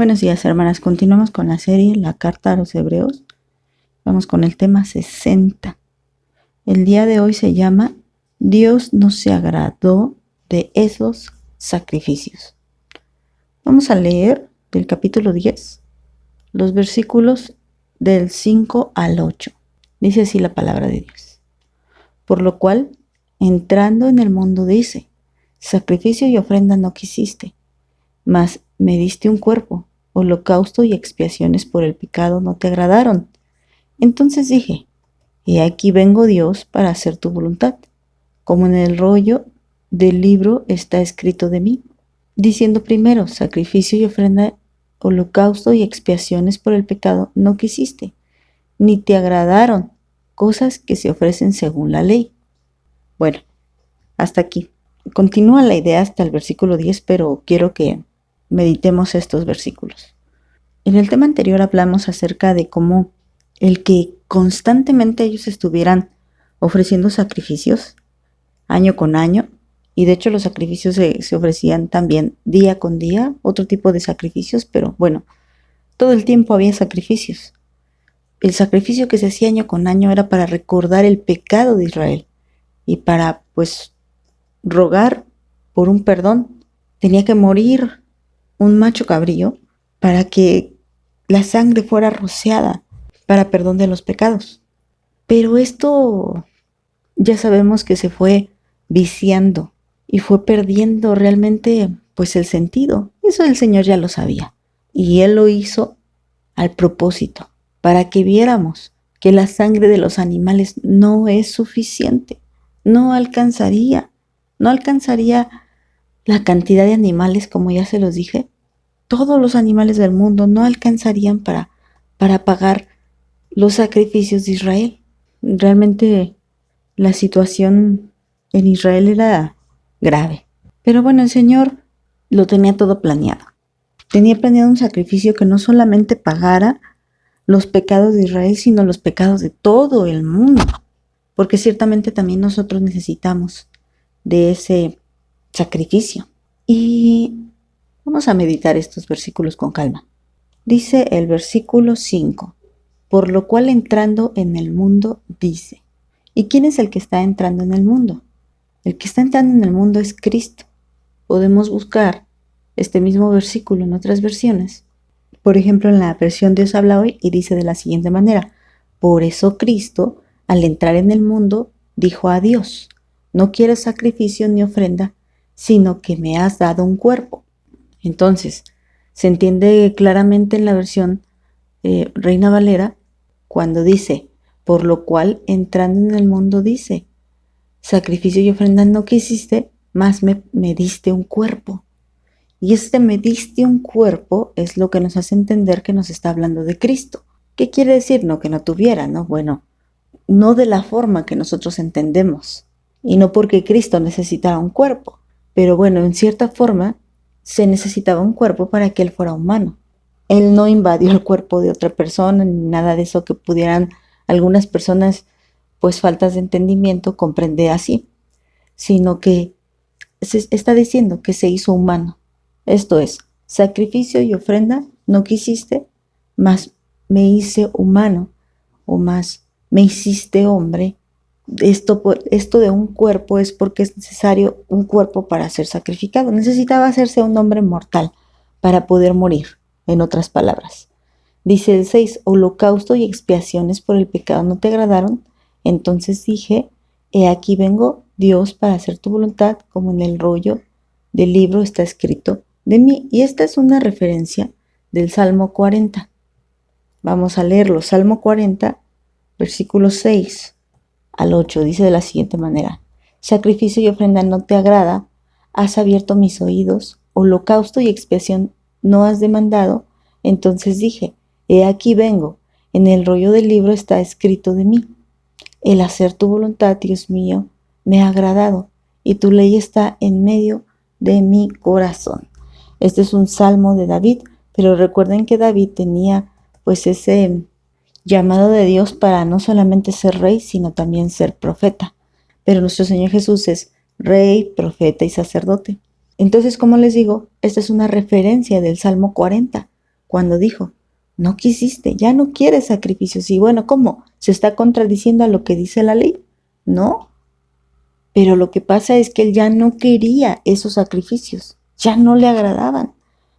Buenos días, hermanas. Continuamos con la serie La Carta a los Hebreos. Vamos con el tema 60. El día de hoy se llama Dios no se agradó de esos sacrificios. Vamos a leer del capítulo 10, los versículos del 5 al 8. Dice así la palabra de Dios. Por lo cual, entrando en el mundo dice, sacrificio y ofrenda no quisiste, mas me diste un cuerpo, holocausto y expiaciones por el pecado no te agradaron. Entonces dije, he aquí vengo Dios para hacer tu voluntad, como en el rollo del libro está escrito de mí, diciendo primero, sacrificio y ofrenda, holocausto y expiaciones por el pecado no quisiste, ni te agradaron, cosas que se ofrecen según la ley. Bueno, hasta aquí. Continúa la idea hasta el versículo 10, pero quiero que meditemos estos versículos. En el tema anterior hablamos acerca de cómo el que constantemente ellos estuvieran ofreciendo sacrificios año con año, y de hecho los sacrificios se ofrecían también día con día, otro tipo de sacrificios, pero bueno, todo el tiempo había sacrificios. El sacrificio que se hacía año con año era para recordar el pecado de Israel y para, pues, rogar por un perdón. Tenía que morir un macho cabrío para que la sangre fuera rociada para perdón de los pecados. Pero esto ya sabemos que se fue viciando y fue perdiendo realmente pues el sentido. Eso el Señor ya lo sabía. Y Él lo hizo al propósito, para que viéramos que la sangre de los animales no es suficiente. No alcanzaría la cantidad de animales, como ya se los dije. Todos los animales del mundo no alcanzarían para pagar los sacrificios de Israel. Realmente la situación en Israel era grave. Pero bueno, el Señor lo tenía todo planeado. Tenía planeado un sacrificio que no solamente pagara los pecados de Israel, sino los pecados de todo el mundo. Porque ciertamente también nosotros necesitamos de ese sacrificio. Y vamos a meditar estos versículos con calma. Dice el versículo 5, por lo cual entrando en el mundo dice. ¿Y quién es el que está entrando en el mundo? El que está entrando en el mundo es Cristo. Podemos buscar este mismo versículo en otras versiones. Por ejemplo, en la versión Dios habla hoy y dice de la siguiente manera, por eso Cristo, al entrar en el mundo, dijo a Dios, no quiero sacrificio ni ofrenda, sino que me has dado un cuerpo. Entonces, se entiende claramente en la versión Reina Valera cuando dice, por lo cual entrando en el mundo dice, sacrificio y ofrenda no quisiste, mas me diste un cuerpo. Y este me diste un cuerpo es lo que nos hace entender que nos está hablando de Cristo. ¿Qué quiere decir? No que no tuviera, ¿no? Bueno, no de la forma que nosotros entendemos. Y no porque Cristo necesitara un cuerpo. Pero bueno, en cierta forma se necesitaba un cuerpo para que Él fuera humano. Él no invadió el cuerpo de otra persona ni nada de eso que pudieran algunas personas, pues faltas de entendimiento, comprender así. Sino que se está diciendo que se hizo humano. Esto es, sacrificio y ofrenda no quisiste, mas me hice humano, o más me hiciste hombre. Esto de un cuerpo es porque es necesario un cuerpo para ser sacrificado. Necesitaba hacerse un hombre mortal para poder morir, en otras palabras. Dice el 6, holocausto y expiaciones por el pecado no te agradaron. Entonces dije, he aquí vengo Dios para hacer tu voluntad, como en el rollo del libro está escrito de mí. Y esta es una referencia del Salmo 40. Vamos a leerlo. Salmo 40, versículos 6 al 8. Dice de la siguiente manera. Sacrificio y ofrenda no te agrada. Has abierto mis oídos. Holocausto y expiación no has demandado. Entonces dije, he aquí vengo. En el rollo del libro está escrito de mí. El hacer tu voluntad, Dios mío, me ha agradado. Y tu ley está en medio de mi corazón. Este es un salmo de David, pero recuerden que David tenía pues ese llamado de Dios para no solamente ser rey, sino también ser profeta. Pero nuestro Señor Jesús es rey, profeta y sacerdote. Entonces, como les digo, esta es una referencia del Salmo 40, cuando dijo, no quisiste, ya no quieres sacrificios. Y bueno, ¿cómo? ¿Se está contradiciendo a lo que dice la ley? No. Pero lo que pasa es que él ya no quería esos sacrificios, ya no le agradaban,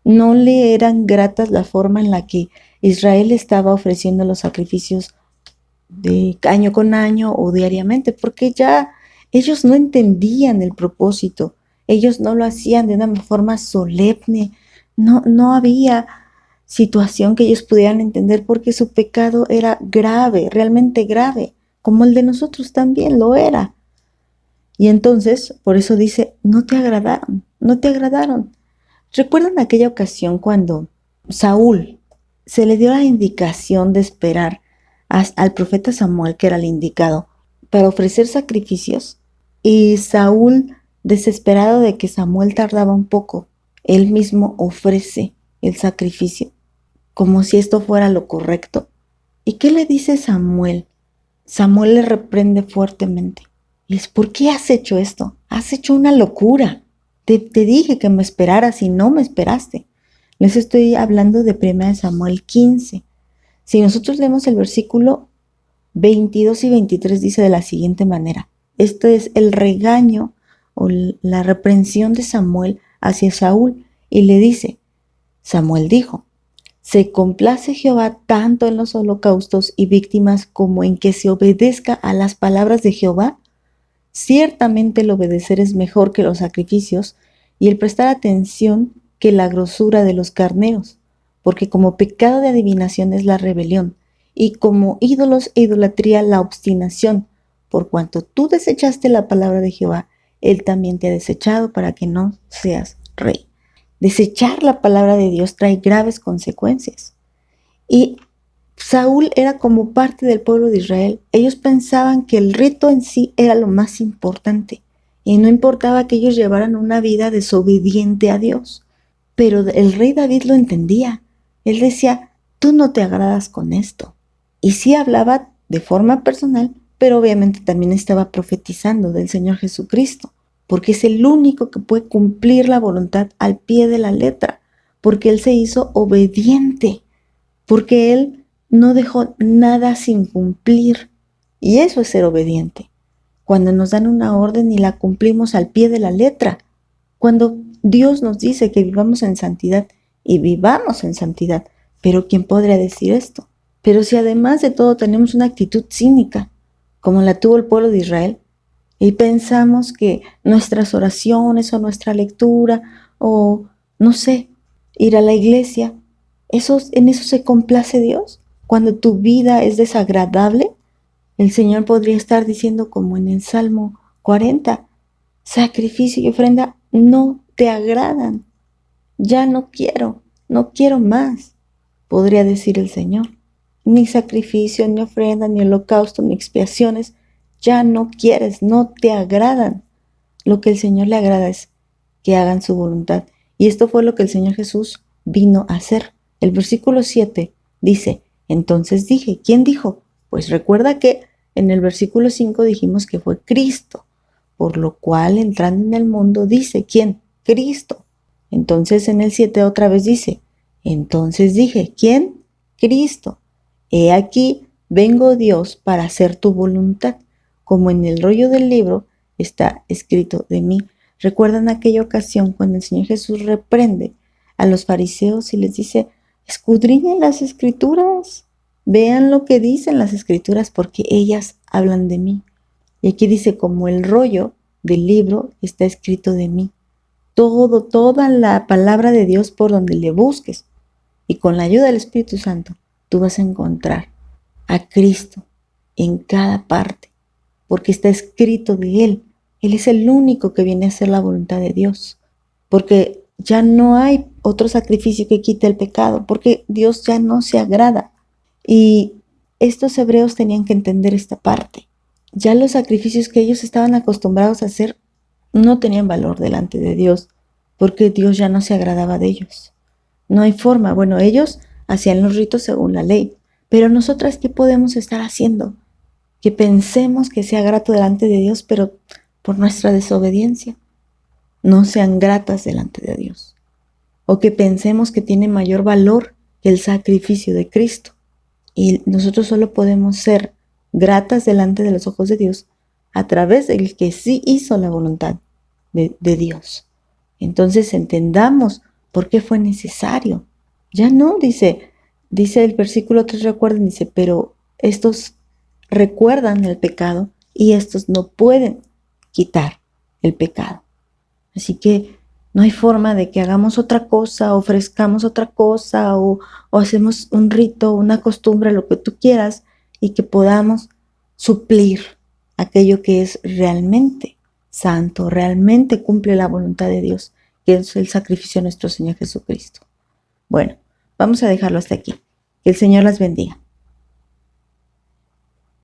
no le eran gratas la forma en la que Israel estaba ofreciendo los sacrificios de año con año o diariamente, porque ya ellos no entendían el propósito, ellos no lo hacían de una forma solemne, no había situación que ellos pudieran entender porque su pecado era grave, realmente grave, como el de nosotros también lo era. Y entonces, por eso dice, no te agradaron, no te agradaron. ¿Recuerdan aquella ocasión cuando Saúl se le dio la indicación de esperar al profeta Samuel, que era el indicado, para ofrecer sacrificios? Y Saúl, desesperado de que Samuel tardaba un poco, él mismo ofrece el sacrificio, como si esto fuera lo correcto. ¿Y qué le dice Samuel? Samuel le reprende fuertemente. Y es, ¿por qué has hecho esto? Has hecho una locura. Te dije que me esperaras y no me esperaste. Les estoy hablando de 1 Samuel 15. Si nosotros leemos el versículo 22 y 23 dice de la siguiente manera. Esto es el regaño o la reprensión de Samuel hacia Saúl. Y le dice, Samuel dijo, ¿se complace Jehová tanto en los holocaustos y víctimas como en que se obedezca a las palabras de Jehová? Ciertamente el obedecer es mejor que los sacrificios y el prestar atención que la grosura de los carneros, porque como pecado de adivinación es la rebelión y como ídolos e idolatría la obstinación. Por cuanto tú desechaste la palabra de Jehová, él también te ha desechado para que no seas rey. Desechar la palabra de Dios trae graves consecuencias. Y Saúl era como parte del pueblo de Israel. Ellos pensaban que el rito en sí era lo más importante y no importaba que ellos llevaran una vida desobediente a Dios. Pero el rey David lo entendía. Él decía, tú no te agradas con esto. Y sí hablaba de forma personal, pero obviamente también estaba profetizando del Señor Jesucristo, porque es el único que puede cumplir la voluntad al pie de la letra, porque Él se hizo obediente, porque Él no dejó nada sin cumplir. Y eso es ser obediente. Cuando nos dan una orden y la cumplimos al pie de la letra. Cuando Dios nos dice que vivamos en santidad y vivamos en santidad. Pero ¿quién podría decir esto? Pero si además de todo tenemos una actitud cínica, como la tuvo el pueblo de Israel, y pensamos que nuestras oraciones o nuestra lectura o, no sé, ir a la iglesia, en eso se complace Dios. Cuando tu vida es desagradable, el Señor podría estar diciendo como en el Salmo 40, sacrificio y ofrenda no te agradan. Ya no quiero más, podría decir el Señor. Ni sacrificio, ni ofrenda, ni holocausto, ni expiaciones, ya no quieres, no te agradan. Lo que el Señor le agrada es que hagan su voluntad. Y esto fue lo que el Señor Jesús vino a hacer. El versículo 7 dice, entonces dije, ¿quién dijo? Pues recuerda que en el versículo 5 dijimos que fue Cristo, por lo cual entrando en el mundo dice, ¿quién? Cristo. Entonces en el 7 otra vez dice, entonces dije, ¿quién? Cristo. He aquí, vengo Dios para hacer tu voluntad, como en el rollo del libro está escrito de mí. ¿Recuerdan aquella ocasión cuando el Señor Jesús reprende a los fariseos y les dice, escudriñen las escrituras, vean lo que dicen las escrituras porque ellas hablan de mí? Y aquí dice, como el rollo del libro está escrito de mí. Toda la palabra de Dios por donde le busques y con la ayuda del Espíritu Santo, tú vas a encontrar a Cristo en cada parte, porque está escrito de Él. Él es el único que viene a hacer la voluntad de Dios, porque ya no hay otro sacrificio que quite el pecado, porque Dios ya no se agrada. Y estos hebreos tenían que entender esta parte. Ya los sacrificios que ellos estaban acostumbrados a hacer no tenían valor delante de Dios, porque Dios ya no se agradaba de ellos. No hay forma. Bueno, ellos hacían los ritos según la ley, pero nosotras, ¿qué podemos estar haciendo? Que pensemos que sea grato delante de Dios, pero por nuestra desobediencia no sean gratas delante de Dios. O que pensemos que tiene mayor valor que el sacrificio de Cristo. Y nosotros solo podemos ser gratas delante de los ojos de Dios a través del que sí hizo la voluntad de Dios. Entonces entendamos por qué fue necesario. Ya no, dice el versículo 3, recuerden, dice, pero estos recuerdan el pecado y estos no pueden quitar el pecado. Así que no hay forma de que hagamos otra cosa, ofrezcamos otra cosa o hacemos un rito, una costumbre, lo que tú quieras, y que podamos suplir aquello que es realmente santo, realmente cumple la voluntad de Dios, que es el sacrificio de nuestro Señor Jesucristo. Bueno, vamos a dejarlo hasta aquí. Que el Señor las bendiga.